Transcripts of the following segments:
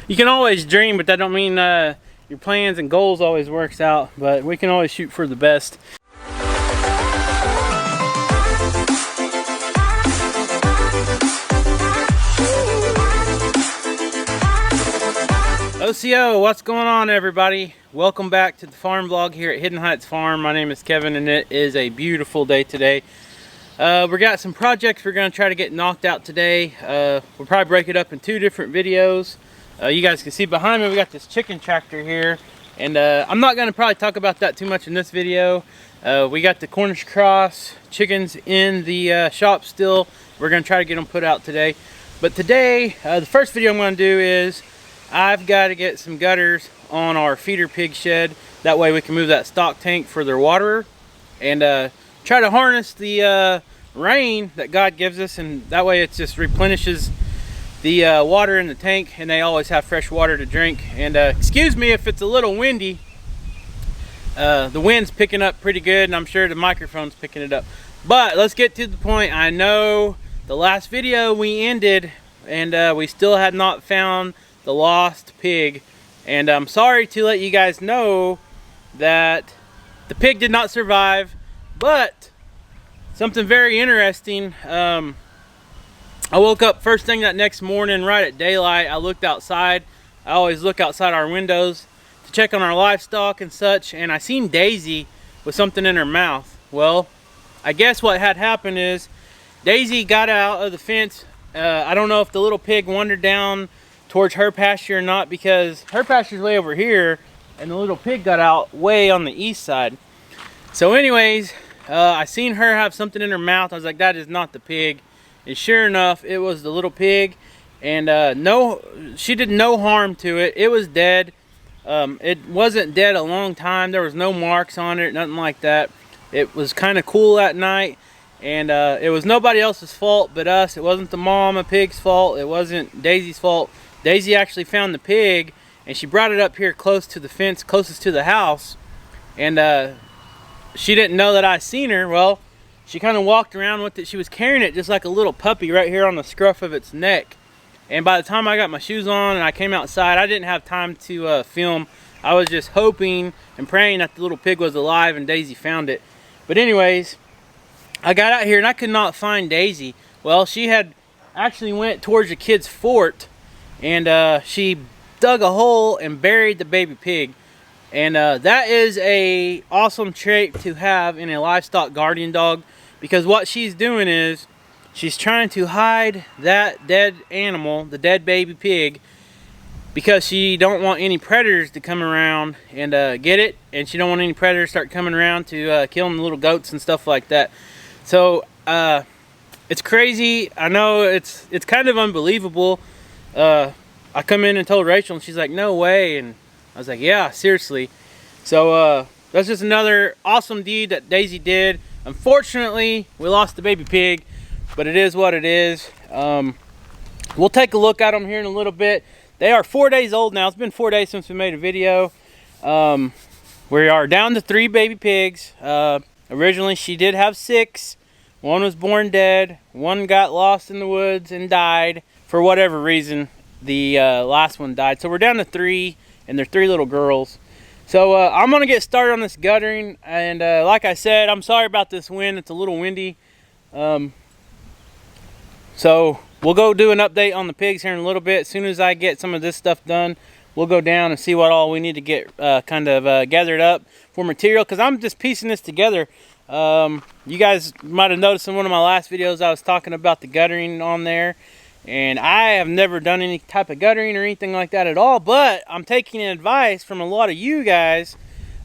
You can always dream, but that don't mean your plans and goals always works out. But we can always shoot for the best. OCO, what's going on, everybody? Welcome back to the farm vlog here at Hidden Heights Farm. My name is Kevin and it is a beautiful day today. We got some projects we're going to try to get knocked out today. We'll probably break it up in two different videos. You guys can see behind me we got this chicken tractor here, and I'm not going to probably talk about that too much in this video. We got the Cornish cross chickens in the shop still. We're going to try to get them put out today. But today, the first video I'm going to do is I've got to get some gutters on our feeder pig shed. That way we can move that stock tank for their waterer and try to harness the rain that God gives us, and that way it just replenishes the water in the tank and they always have fresh water to drink. And excuse me if it's a little windy. The wind's picking up pretty good and I'm sure the microphone's picking it up. But let's get to the point. I know the last video we ended and we still had not found the lost pig, and I'm sorry to let you guys know that the pig did not survive, but something very interesting. I woke up first thing that next morning right at daylight. I looked outside. I always look outside our windows to check on our livestock and such, and I seen Daisy with something in her mouth. Well, I guess what had happened is Daisy got out of the fence. I don't know if the little pig wandered down towards her pasture or not, because her pasture's way over here and the little pig got out way on the east side. So anyways, I seen her have something in her mouth. I was like, that is not the pig. And sure enough, it was the little pig, and no, she did no harm to it. It was dead. It wasn't dead a long time. There was no marks on it, nothing like that. It was kind of cool that night, and it was nobody else's fault but us. It wasn't the mama pig's fault. It wasn't Daisy's fault. Daisy actually found the pig and she brought it up here close to the fence, closest to the house, and she didn't know that I seen her. Well, she kind of walked around with it. She was carrying it just like a little puppy right here on the scruff of its neck. And by the time I got my shoes on and I came outside, I didn't have time to film. I was just hoping and praying that the little pig was alive and Daisy found it. But anyways, I got out here and I could not find Daisy. Well, she had actually went towards the kid's fort, and she dug a hole and buried the baby pig. And that is a awesome trait to have in a livestock guardian dog, because what she's doing is she's trying to hide that dead animal, the dead baby pig, because she don't want any predators to come around and get it, and she don't want any predators start coming around to killing the little goats and stuff like that. So it's crazy. I know it's kind of unbelievable. I come in and told Rachel and she's like, no way. And I was like, yeah, seriously. So that's just another awesome deed that Daisy did. Unfortunately, we lost the baby pig, but it is what it is. We'll take a look at them here in a little bit. They are 4 days old now. It's been 4 days since we made a video. We are down to 3 baby pigs. Originally, she did have 6. One was born dead. One got lost in the woods and died. For whatever reason, the last one died. So we're down to 3, and they're 3 little girls. So I'm going to get started on this guttering. And like I said, I'm sorry about this wind. It's a little windy. So we'll go do an update on the pigs here in a little bit. As soon as I get some of this stuff done, we'll go down and see what all we need to get gathered up for material, because I'm just piecing this together. You guys might have noticed in one of my last videos I was talking about the guttering on there, and I have never done any type of guttering or anything like that at all, but I'm taking advice from a lot of you guys.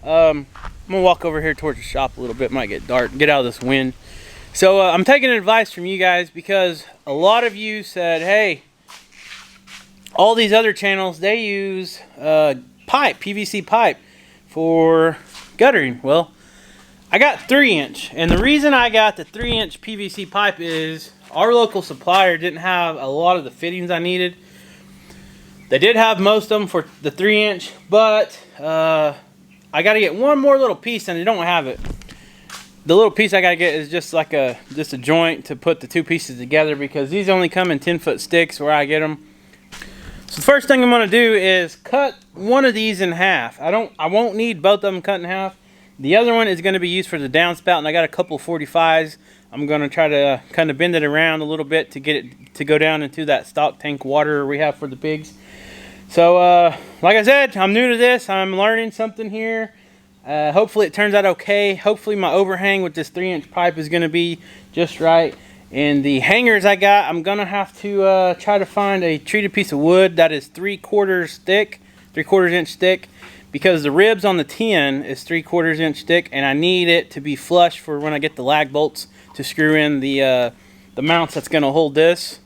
I'm gonna walk over here towards the shop a little bit. Might get dark, get out of this wind. So I'm taking advice from you guys, because a lot of you said, hey, all these other channels, they use pipe, PVC pipe for guttering. Well, I got 3-inch, and the reason I got the 3-inch PVC pipe is our local supplier didn't have a lot of the fittings I needed. They did have most of them for the 3-inch, but I got to get one more little piece, and they don't have it. The little piece I got to get is just like a joint to put the 2 pieces together, because these only come in 10-foot sticks where I get them. So the first thing I'm going to do is cut one of these in half. I won't need both of them cut in half. The other one is going to be used for the downspout, and I got a couple 45s. I'm going to try to kind of bend it around a little bit to get it to go down into that stock tank water we have for the pigs. So like I said, I'm new to this. I'm learning something here. Hopefully it turns out okay. Hopefully my overhang with this 3-inch pipe is going to be just right. And the hangers I got, I'm going to have to try to find a treated piece of wood that is 3/4 thick, 3/4 inch thick, because the ribs on the tin is 3/4 inch thick, and I need it to be flush for when I get the lag bolts to screw in the mounts that's going to hold this.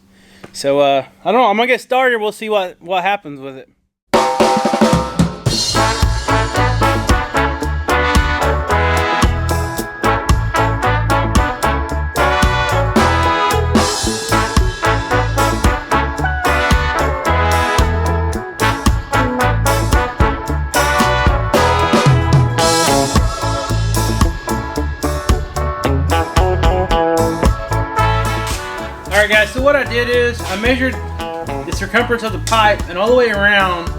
So I don't know, I'm going to get started. We'll see what happens with it. Alright guys, so what I did is I measured the circumference of the pipe, and all the way around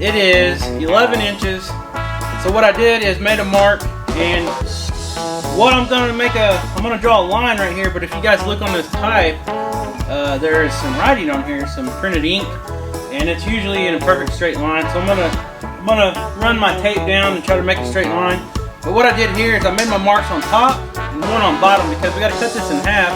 it is 11 inches. So what I did is made a mark, and what I'm going to I'm going to draw a line right here, but if you guys look on this pipe, there is some writing on here, some printed ink, and it's usually in a perfect straight line. So I'm going to run my tape down and try to make a straight line. But what I did here is I made my marks on top and one on bottom, because we got to cut this in half.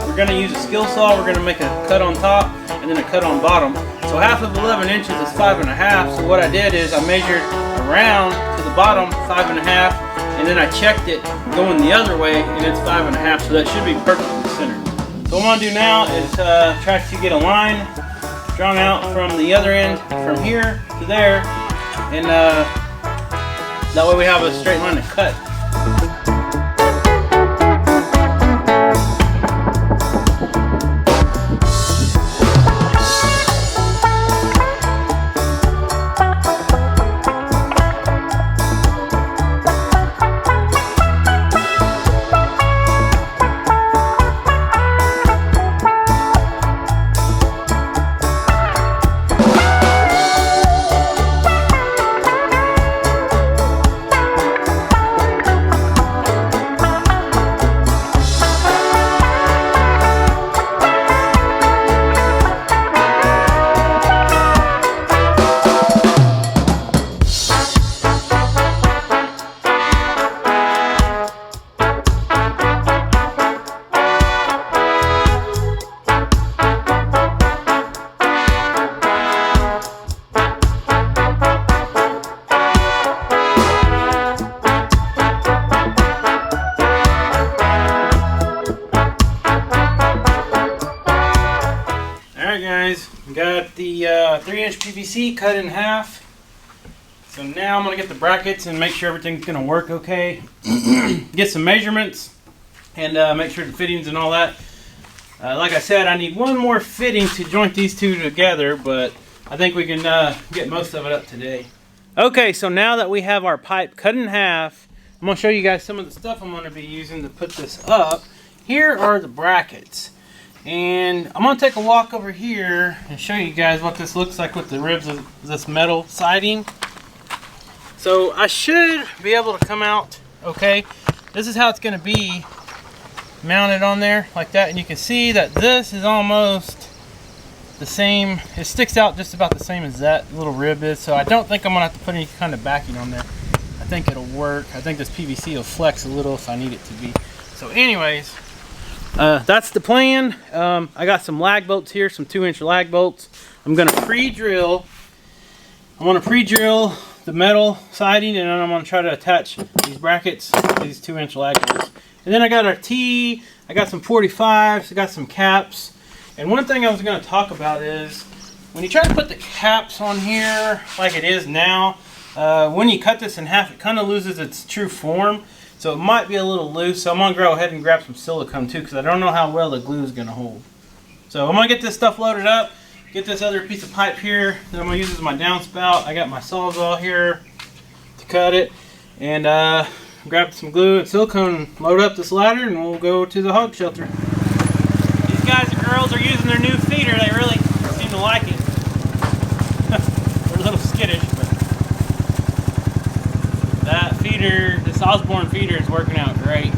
We're going to use a skill saw. We're going to make a cut on top and then a cut on bottom. So half of 11 inches is 5.5. So what I did is I measured around to the bottom 5.5, and then I checked it going the other way, and it's 5.5. So that should be perfectly centered. So what I'm going to do now is try to get a line drawn out from the other end, from here to there, and that way we have a straight line to cut. Got the 3-inch PVC cut in half. So now I'm going to get the brackets and make sure everything's going to work okay. Get some measurements and make sure the fittings and all that. Like I said, I need one more fitting to joint these two together, but I think we can get most of it up today. Okay, so now that we have our pipe cut in half, I'm going to show you guys some of the stuff I'm going to be using to put this up. Here are the brackets. And I'm going to take a walk over here and show you guys what this looks like with the ribs of this metal siding. So I should be able to come out okay. This is how it's going to be mounted on there like that, and you can see that this is almost the same. It sticks out just about the same as that little rib is, so I don't think I'm going to have to put any kind of backing on there. I think it'll work. I think this PVC will flex a little if I need it to be. So anyways, that's the plan. I got some lag bolts here, some 2-inch lag bolts. I'm going to pre-drill. I'm going to pre-drill the metal siding, and then I'm going to try to attach these brackets to these 2-inch lag bolts. And then I got our T, I got some 45s, I got some caps. And one thing I was going to talk about is when you try to put the caps on here like it is now, when you cut this in half, it kind of loses its true form. So it might be a little loose, so I'm going to go ahead and grab some silicone too, because I don't know how well the glue is going to hold. So I'm going to get this stuff loaded up, get this other piece of pipe here that I'm going to use as my downspout. I got my Sawzall here to cut it, and grab some glue and silicone and load up this ladder, and we'll go to the hog shelter. These guys and girls are using their new feeder. They really seem to like it. little skittish, but that feeder, this Osborne feeder, is working out great.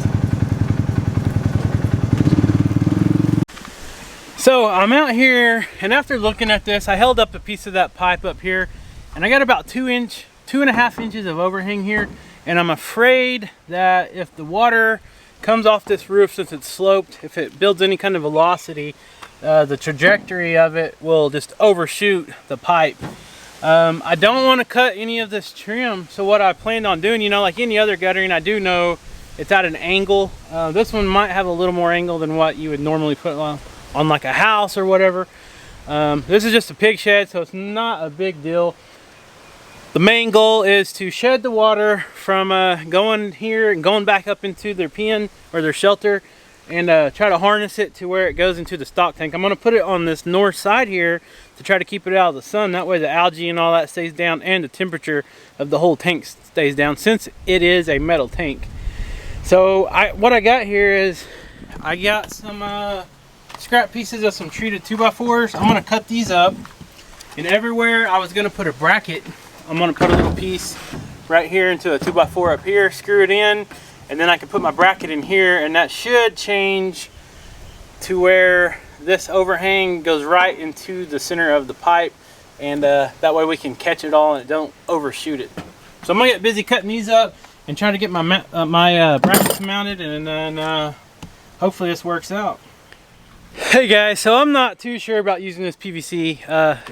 So I'm out here, and after looking at this, I held up a piece of that pipe up here, and I got about 2.5 inches of overhang here, and I'm afraid that if the water comes off this roof, since it's sloped, if it builds any kind of velocity, the trajectory of it will just overshoot the pipe. I don't want to cut any of this trim, so what I planned on doing, you know, like any other guttering, I do know it's at an angle. This one might have a little more angle than what you would normally put on like a house or whatever. This is just a pig shed, so it's not a big deal. The main goal is to shed the water from going here and going back up into their pen or their shelter, and try to harness it to where it goes into the stock tank. I'm going to put it on this north side here to try to keep it out of the sun. That way the algae and all that stays down, and the temperature of the whole tank stays down, since it is a metal tank. So what I got here is I got some scrap pieces of some treated 2x4s. I'm going to cut these up, and everywhere I was going to put a bracket, I'm going to put a little piece right here into a 2x4 up here, screw it in, and then I can put my bracket in here, and that should change to where this overhang goes right into the center of the pipe, and that way we can catch it all and it don't overshoot it. So I'm going to get busy cutting these up and try to get my brackets mounted, and then hopefully this works out. Hey guys, so I'm not too sure about using this PVC.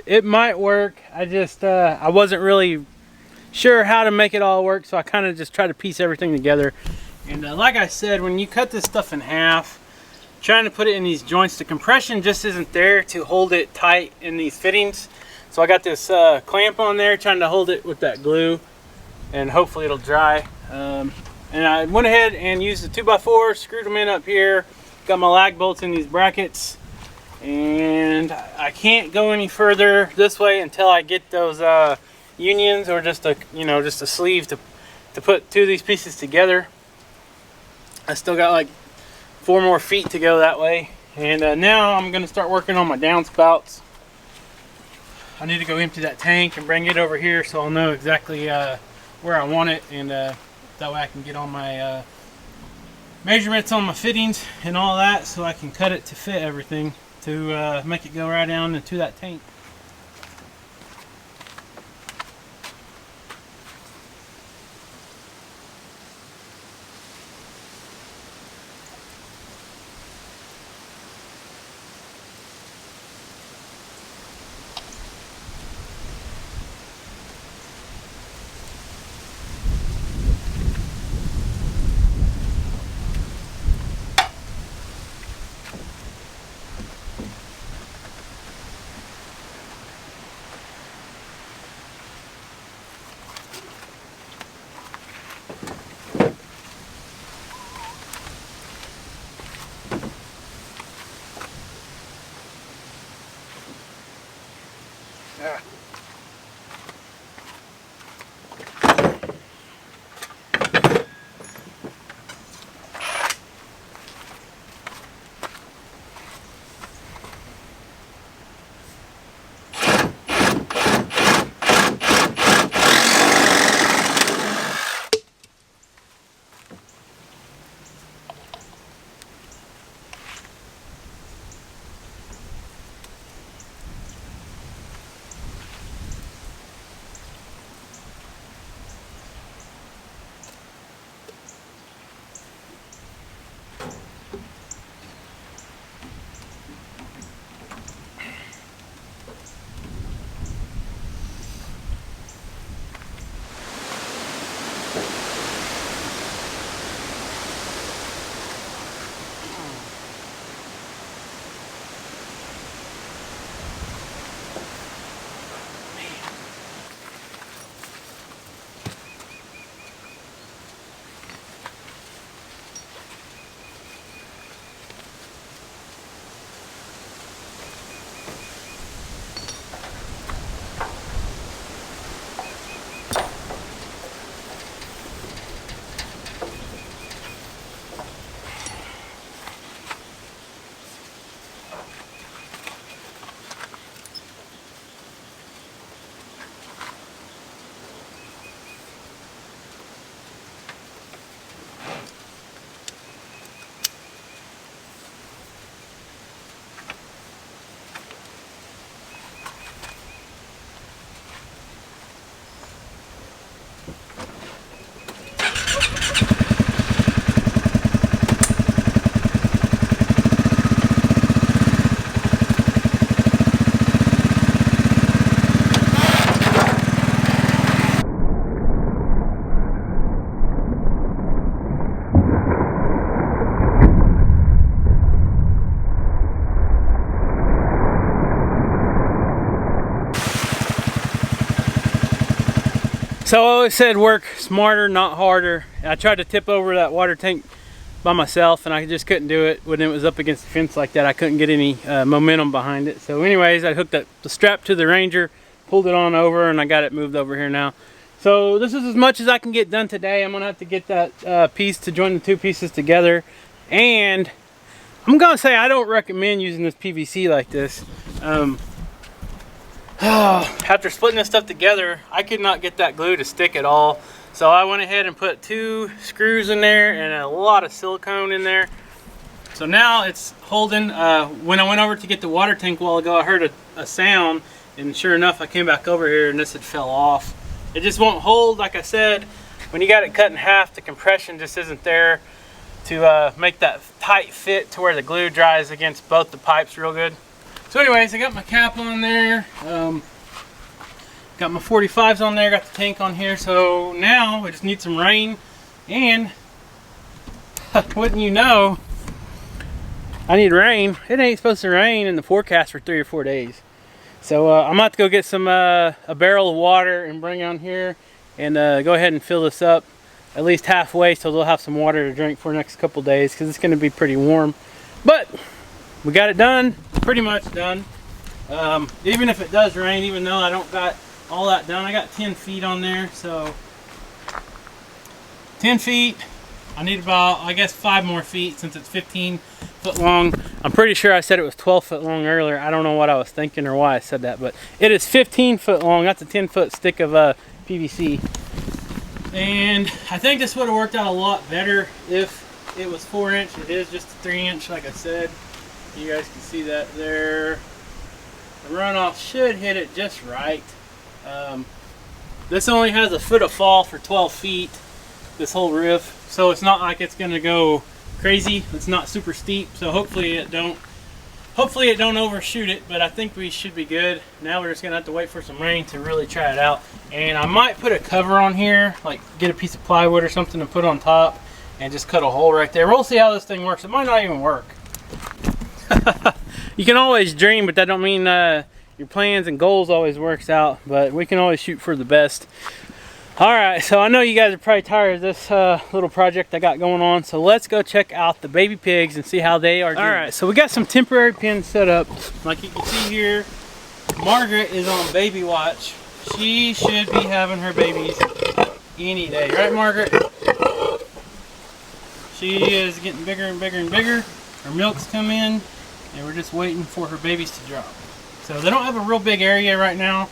It might work. I wasn't really sure how to make it all work, so I kind of just try to piece everything together. And like I said, when you cut this stuff in half, trying to put it in these joints, the compression just isn't there to hold it tight in these fittings. So I got this clamp on there, trying to hold it with that glue, and hopefully it'll dry. And I went ahead and used the 2x4, screwed them in up here, got my lag bolts in these brackets, and I can't go any further this way until I get those unions, or just a sleeve to put two of these pieces together. I still got like 4 more feet to go that way, and now I'm going to start working on my downspouts. I need to go empty that tank and bring it over here so I'll know exactly where I want it, and that way I can get all my measurements on my fittings and all that, so I can cut it to fit everything to make it go right down into that tank. So I always said work smarter, not harder. I tried to tip over that water tank by myself and I just couldn't do it when it was up against the fence like that. I couldn't get any momentum behind it. So anyways, I hooked up the strap to the Ranger, pulled it on over, and I got it moved over here now. So this is as much as I can get done today. I'm gonna have to get that piece to join the two pieces together. And I'm gonna say I don't recommend using this PVC like this. After splitting this stuff together, I could not get that glue to stick at all. So I went ahead and put 2 screws in there and a lot of silicone in there. So now it's holding. When I went over to get the water tank a while ago, I heard a sound, and sure enough, I came back over here and this had fell off. It just won't hold. Like I said, when you got it cut in half, the compression just isn't there to make that tight fit to where the glue dries against both the pipes real good. So anyways, I got my cap on there, got my 45s on there, got the tank on here. So now we just need some rain, and wouldn't you know, I need rain. It ain't supposed to rain in the forecast for 3 or 4 days. So I'm about to go get some a barrel of water and bring on here and go ahead and fill this up at least halfway so they'll have some water to drink for the next couple days, because it's going to be pretty warm. But we got it done, pretty much done. Even if it does rain, even though I don't got all that done, I got 10 feet on there. So 10 feet, I need about, I guess, 5 more feet since it's 15 foot long. I'm pretty sure I said it was 12 foot long earlier. I don't know what I was thinking or why I said that, but it is 15 foot long. That's a 10-foot stick of PVC. And I think this would have worked out a lot better if it was 4 inch. It is just a 3 inch, like I said. You guys can see that there. The runoff should hit it just right. This only has a foot of fall for 12 feet, this whole roof. So it's not like it's gonna go crazy. It's not super steep, so hopefully it don't overshoot it, but I think we should be good. Now we're just gonna have to wait for some rain to really try it out. And I might put a cover on here, like get a piece of plywood or something to put on top and just cut a hole right there. We'll see how this thing works. It might not even work. You can always dream, but that don't mean your plans and goals always works out, but we can always shoot for the best. Alright, so I know you guys are probably tired of this little project I got going on, so let's go check out the baby pigs and see how they are doing. Alright, so we got some temporary pens set up. Like you can see here, Margaret is on baby watch. She should be having her babies any day, right, Margaret? She is getting bigger and bigger and bigger. Her milk's come in, and we're just waiting for her babies to drop. So they don't have a real big area right now,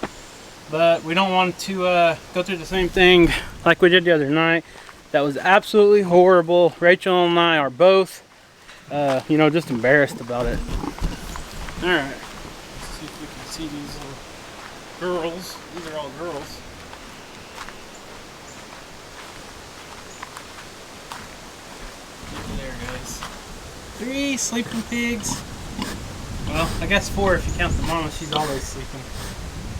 but we don't want to go through the same thing like we did the other night. That was absolutely horrible. Rachel and I are both, you know, just embarrassed about it. All right, let's see if we can see these little girls. These are all girls. Look there, guys. 3 sleeping pigs. Well, I guess 4 if you count the mama. She's always sleeping.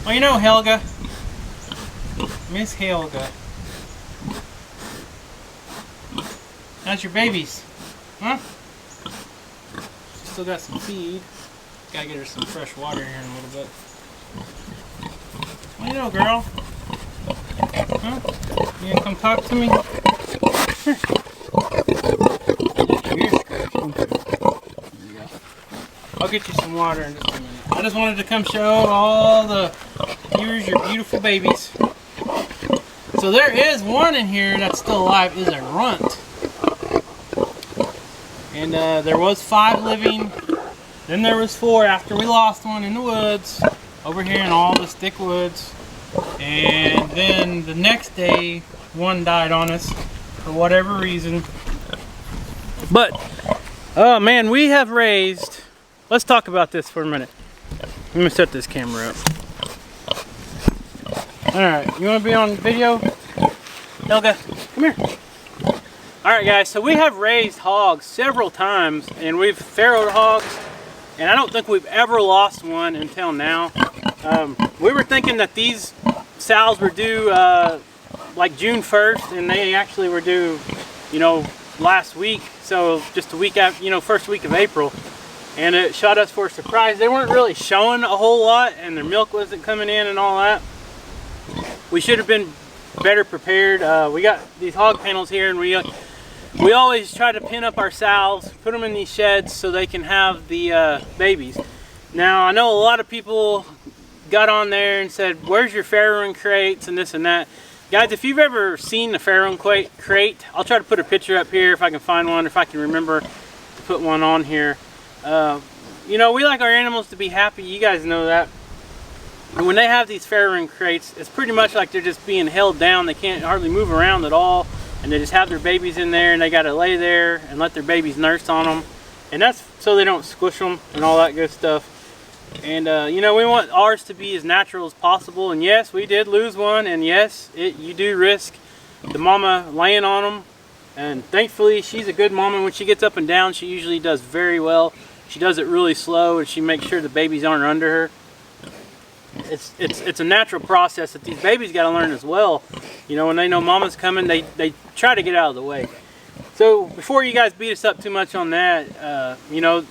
Well, you know, Helga. Miss Helga. How's your babies? Huh? She still got some feed. Gotta get her some fresh water here in a little bit. Well, you know, girl. Huh? You gonna come talk to me? I'll get you some water in just a minute. I just wanted to come show all the viewers your beautiful babies. So there is one in here that's still alive, is a runt. And there was 5 living. Then there was 4 after we lost one in the woods. Over here in all the thick woods. And then the next day, one died on us for whatever reason. But, oh man, we have raised... Let's talk about this for a minute. Let me set this camera up. Alright, you want to be on video? Helga, come here. Alright guys, so we have raised hogs several times, and we've farrowed hogs, and I don't think we've ever lost one until now. We were thinking that these sows were due like June 1st, and they actually were due, you know, last week. So just a week after, you know, first week of April. And it shot us for a surprise. They weren't really showing a whole lot, and their milk wasn't coming in and all that. We should have been better prepared. We got these hog panels here, and we always try to pin up our sows, put them in these sheds so they can have the babies. Now I know a lot of people got on there and said, where's your farrowing crates and this and that. Guys, if you've ever seen the farrowing crate, I'll try to put a picture up here if I can find one, if I can remember to put one on here. You know, we like our animals to be happy, you guys know that. And when they have these farrowing crates, it's pretty much like they're just being held down. They can't hardly move around at all, and they just have their babies in there, and they got to lay there and let their babies nurse on them. And that's so they don't squish them and all that good stuff. And you know, we want ours to be as natural as possible. And yes, we did lose one, and yes, you do risk the mama laying on them. And thankfully, she's a good mama. When she gets up and down, she usually does very well. She does it really slow, and she makes sure the babies aren't under her. It's a natural process that these babies got to learn as well. You know, when they know mama's coming, they try to get out of the way. So before you guys beat us up too much on that, you know,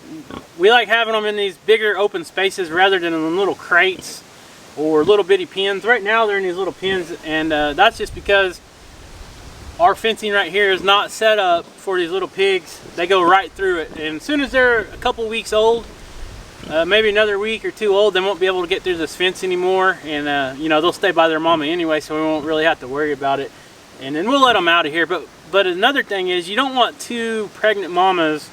we like having them in these bigger open spaces rather than in little crates or little bitty pens. Right now they're in these little pens, and that's just because our fencing right here is not set up for these little pigs. They go right through it, and as soon as they're a couple weeks old, maybe another week or two old, they won't be able to get through this fence anymore, and you know, they'll stay by their mama anyway, so we won't really have to worry about it. And then we'll let them out of here. But another thing is, you don't want two pregnant mamas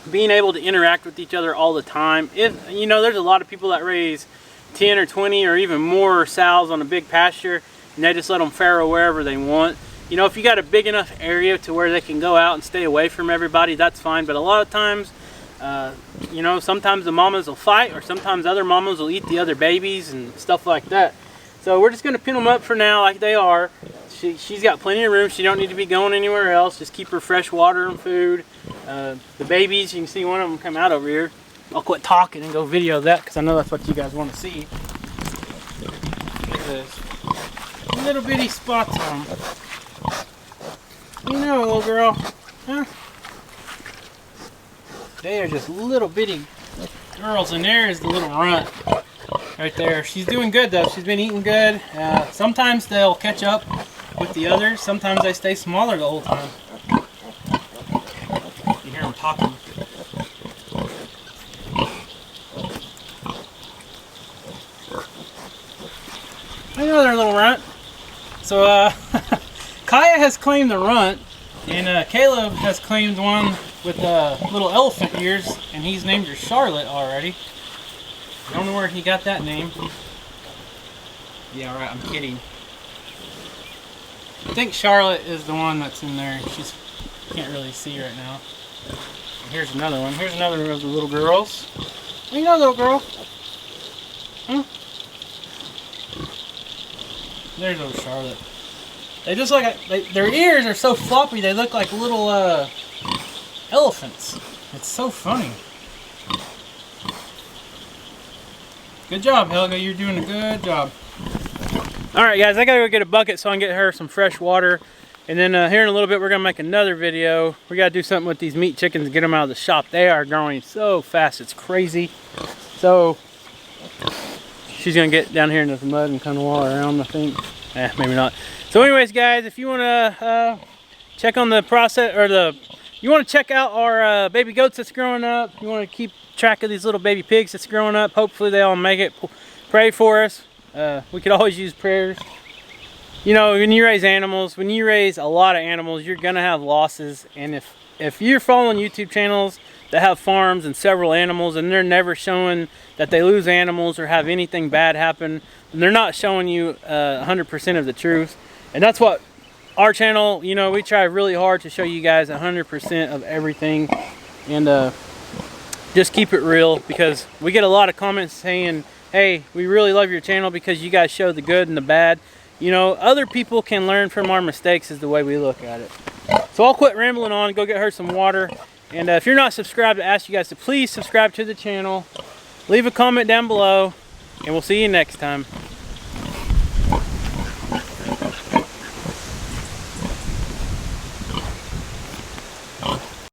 being able to interact with each other all the time. If you know, there's a lot of people that raise 10 or 20 or even more sows on a big pasture, and they just let them farrow wherever they want. You know, if you got a big enough area to where they can go out and stay away from everybody, that's fine. But a lot of times, you know, sometimes the mamas will fight, or sometimes other mamas will eat the other babies and stuff like that. So we're just going to pin them up for now like they are. She's got plenty of room. She don't need to be going anywhere else. Just keep her fresh water and food. The babies, you can see one of them come out over here. I'll quit talking and go video that, because I know that's what you guys want to see. Look at this. Little bitty spots on them. You know, little girl. Huh? They are just little bitty girls, and there is the little runt right there. She's doing good though. She's been eating good. Sometimes they'll catch up with the others. Sometimes they stay smaller the whole time. You hear them talking. Another little runt. So Kaya has claimed the runt, and Caleb has claimed one with little elephant ears, and he's named her Charlotte already. I don't know where he got that name. Yeah, right, I'm kidding. I think Charlotte is the one that's in there. She's can't really see right now. And here's another one. Here's another of the little girls. You know, little girl. Huh? There's old Charlotte. They just look like their ears are so floppy. They look like little elephants. It's so funny. Good job, Helga. You're doing a good job. Alright guys, I gotta go get a bucket so I can get her some fresh water. And then here in a little bit we're gonna make another video. We gotta do something with these meat chickens and get them out of the shop. They are growing so fast, it's crazy. So she's gonna get down here in the mud and kind of walk around, I think. Maybe not. So anyways guys, if you wanna check on the process, or you wanna check out our baby goats that's growing up, you wanna keep track of these little baby pigs that's growing up, hopefully they all make it, pray for us. We could always use prayers. You know, when you raise animals, when you raise a lot of animals, you're gonna have losses. And if you're following YouTube channels that have farms and several animals, and they're never showing that they lose animals or have anything bad happen, then they're not showing you 100% of the truth. And that's what our channel, you know, we try really hard to show you guys 100% of everything. And just keep it real, because we get a lot of comments saying, hey, we really love your channel because you guys show the good and the bad. You know, other people can learn from our mistakes is the way we look at it. So I'll quit rambling on and go get her some water. And if you're not subscribed, I ask you guys to please subscribe to the channel. Leave a comment down below, and we'll see you next time.